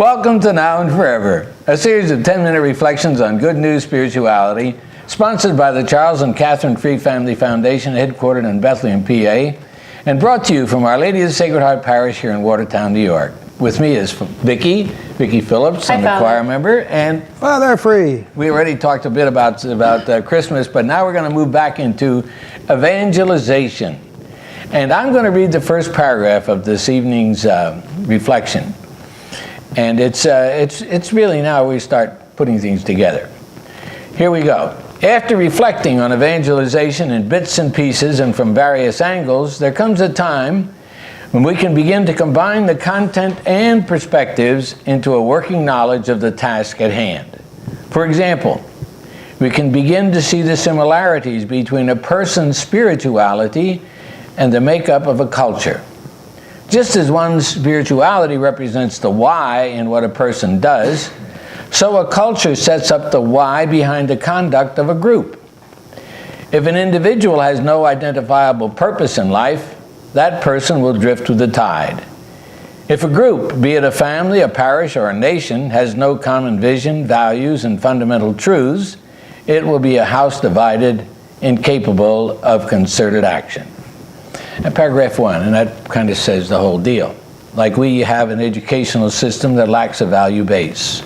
Welcome to Now and Forever, a series of 10-minute reflections on good news spirituality, sponsored by the Charles and Catherine Free Family Foundation, headquartered in Bethlehem, PA, and brought to you from Our Lady of the Sacred Heart Parish here in Watertown, New York. With me is Vicki Phillips, I'm a choir member, and Father Free. We already talked a bit about Christmas, but now we're going to move back into evangelization. And I'm going to read the first paragraph of this evening's reflection. And it's really now we start putting things together. Here we go. After reflecting on evangelization in bits and pieces and from various angles, there comes a time when we can begin to combine the content and perspectives into a working knowledge of the task at hand. For example, we can begin to see the similarities between a person's spirituality and the makeup of a culture. Just as one's spirituality represents the why in what a person does, so a culture sets up the why behind the conduct of a group. If an individual has no identifiable purpose in life, that person will drift with the tide. If a group, be it a family, a parish, or a nation, has no common vision, values, and fundamental truths, it will be a house divided, incapable of concerted action. And paragraph 1, and that kind of says the whole deal. Like we have an educational system that lacks a value base.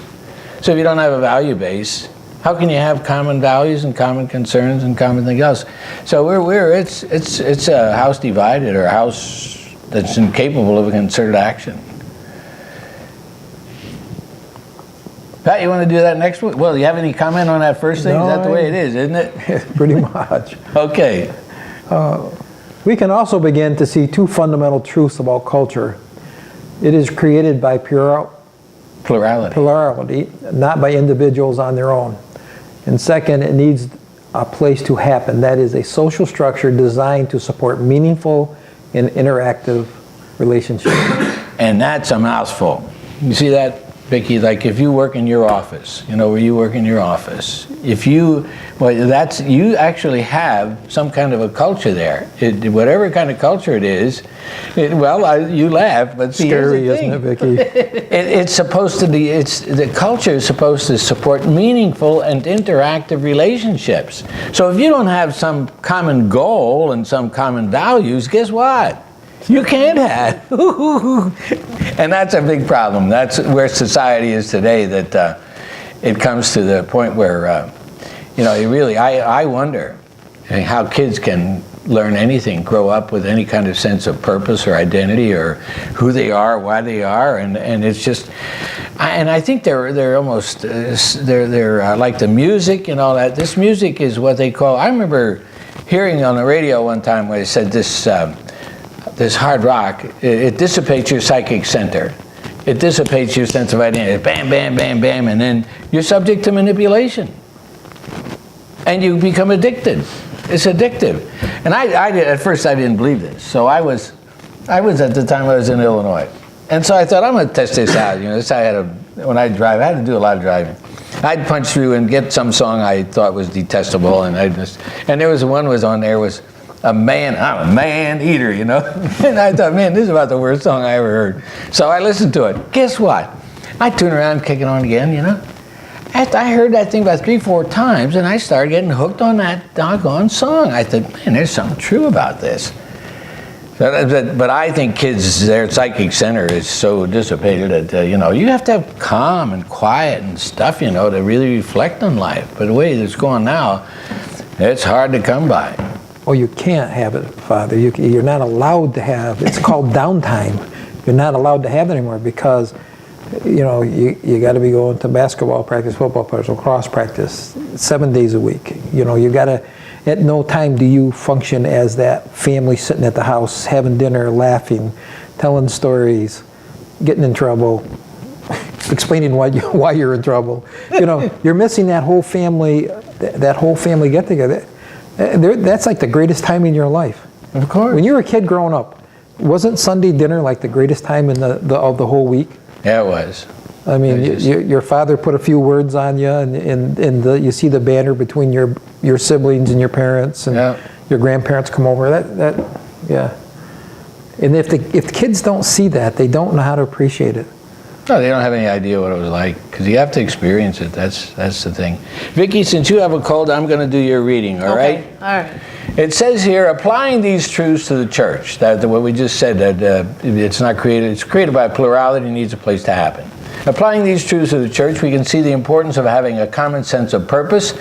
So if you don't have a value base, how can you have common values and common concerns and common things else? So it's a house divided, or a house that's incapable of a concerted action. Pat, you want to do that next week? Well, you have any comment on that first thing? No, is that the way it is, isn't it? Pretty much. Okay. We can also begin to see two fundamental truths about culture. It is created by plurality, not by individuals on their own. And second, it needs a place to happen. That is a social structure designed to support meaningful and interactive relationships. And that's a mouthful. You see that, Vicki? Like if you work in your office, you know, where you work in your office, you actually have some kind of a culture there. Whatever kind of culture it is, you laugh, but see, scary, isn't it, Vicki? It's supposed to be. The culture is supposed to support meaningful and interactive relationships. So if you don't have some common goal and some common values, guess what? You can't have. And that's a big problem. That's where society is today, that it comes to the point where, I wonder how kids can learn anything, grow up with any kind of sense of purpose or identity or who they are, why they are, and it's just, and I think they're almost, they're like the music and all that. This music is what they call, I remember hearing on the radio one time where they said this hard rock, it dissipates your psychic center. It dissipates your sense of identity. Bam, bam, bam, bam, and then you're subject to manipulation. And you become addicted. It's addictive. And at first I didn't believe this. So I was at the time I was in Illinois. And so I thought, I'm going to test this out. You know, when I drive, I had to do a lot of driving. I'd punch through and get some song I thought was detestable, and there was one was on there was, I'm a man eater, you know. And I thought, man, this is about the worst song I ever heard. So I listened to it. Guess what? I turned around, kick it on again, you know. I heard that thing about 3-4 times, and I started getting hooked on that doggone song. I thought, man, there's something true about this. But I think kids, their psychic center is so dissipated that, you have to have calm and quiet and stuff, to really reflect on life. But the way it's going now, it's hard to come by. Oh, you can't have it, Father. You're not allowed to have, it's called downtime. You're not allowed to have it anymore because, you got to be going to basketball practice, football practice, lacrosse practice 7 days a week. You got to, at no time do you function as that family sitting at the house, having dinner, laughing, telling stories, getting in trouble, explaining why you're in trouble. You're missing that whole family get together. That's like the greatest time in your life. Of course. When you were a kid growing up, wasn't Sunday dinner like the greatest time of the whole week? Yeah, it was. I mean, your father put a few words on you, and you see the banner between your siblings and your parents, and your grandparents come over. Yeah. And if the kids don't see that, they don't know how to appreciate it. No, they don't have any idea what it was like, because you have to experience it. That's the thing. Vicki, since you have a cold, I'm going to do your reading, all right? Okay, all right. It says here, applying these truths to the church, that what we just said, that it's not created, it's created by plurality, needs a place to happen. Applying these truths to the church, we can see the importance of having a common sense of purpose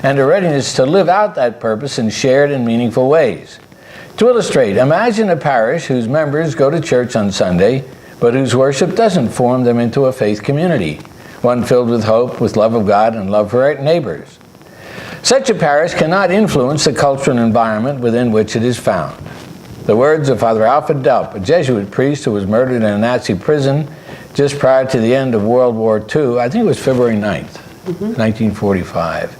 and a readiness to live out that purpose in shared and meaningful ways. To illustrate, imagine a parish whose members go to church on Sunday, but whose worship doesn't form them into a faith community, one filled with hope, with love of God, and love for our neighbors. Such a parish cannot influence the cultural environment within which it is found. The words of Father Alfred Delp, a Jesuit priest who was murdered in a Nazi prison just prior to the end of World War II, I think it was February 9th, 1945.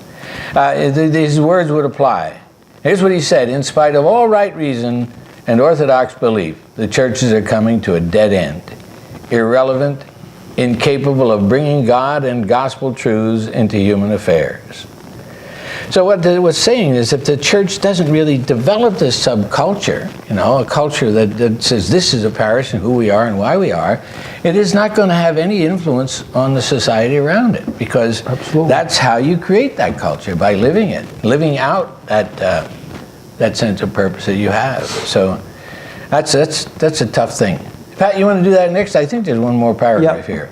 These words would apply. Here's what he said: in spite of all right reason and orthodox belief, the churches are coming to a dead end, irrelevant, incapable of bringing God and gospel truths into human affairs. So what it was saying is, if the church doesn't really develop this subculture, a culture that says this is a parish and who we are and why we are, it is not going to have any influence on the society around it, because Absolutely. That's how you create that culture, by living it, living out that sense of purpose that you have. So that's a tough thing. Pat, you want to do that next? I think there's one more paragraph here.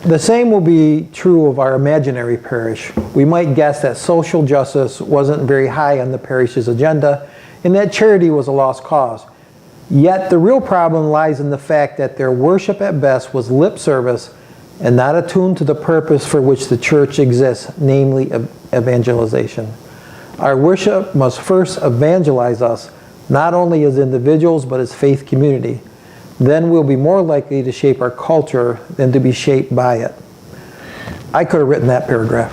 The same will be true of our imaginary parish. We might guess that social justice wasn't very high on the parish's agenda and that charity was a lost cause. Yet the real problem lies in the fact that their worship at best was lip service and not attuned to the purpose for which the church exists, namely evangelization. Our worship must first evangelize us, not only as individuals but as faith community. Then we'll be more likely to shape our culture than to be shaped by it. I could have written that paragraph.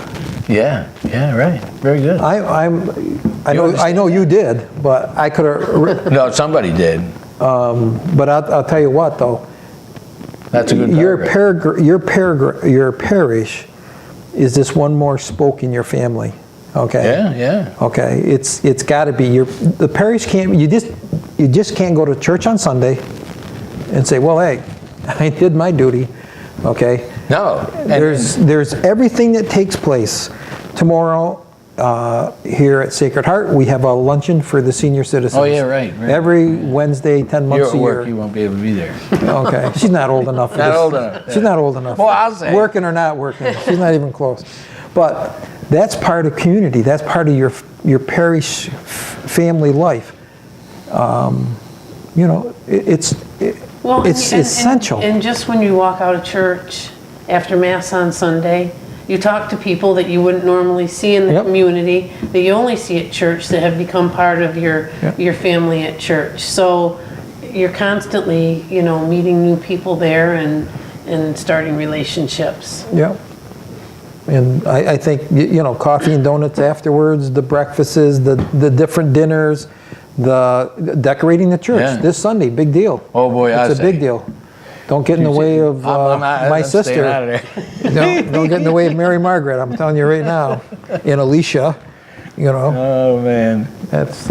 Yeah, right. Very good. I know you did, but I could have written. No, somebody did. But I'll tell you what, though. That's a good paragraph. Your parish is just one more spoke in your family. Okay. Yeah. Okay. It's got to be the parish can't. You just can't go to church on Sunday and say, well, hey, I did my duty. Okay. No. There's everything that takes place tomorrow. Here at Sacred Heart, we have a luncheon for the senior citizens. Oh, yeah, right. Every Wednesday, 10 months a You're at year. work, you won't be able to be there. Okay, she's not old enough for Not this. old enough. She's not old enough. Well, I'll say. Working or not working, she's not even close. But that's part of community. That's part of your parish family life. It's essential. And just when you walk out of church after Mass on Sunday, you talk to people that you wouldn't normally see in the community, that you only see at church, that have become part of your family at church. So you're constantly, meeting new people there and starting relationships. Yeah. And I think, coffee and donuts afterwards, the breakfasts, the different dinners, the decorating the church. Yeah. This Sunday, big deal. Oh, boy, it's a big deal. Don't get in the way of my sister. Don't get in the way of Mary Margaret. I'm telling you right now. And Alicia, Oh, man. That's.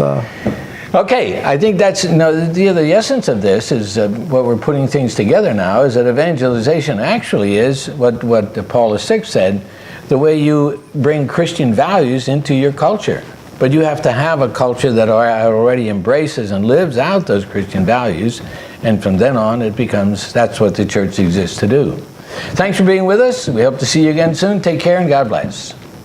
Okay, I think that's, the essence of this is what we're putting things together now is that evangelization actually is what Paul VI said, the way you bring Christian values into your culture. But you have to have a culture that already embraces and lives out those Christian values, and from then on that's what the church exists to do. Thanks for being with us. We hope to see you again soon. Take care and God bless.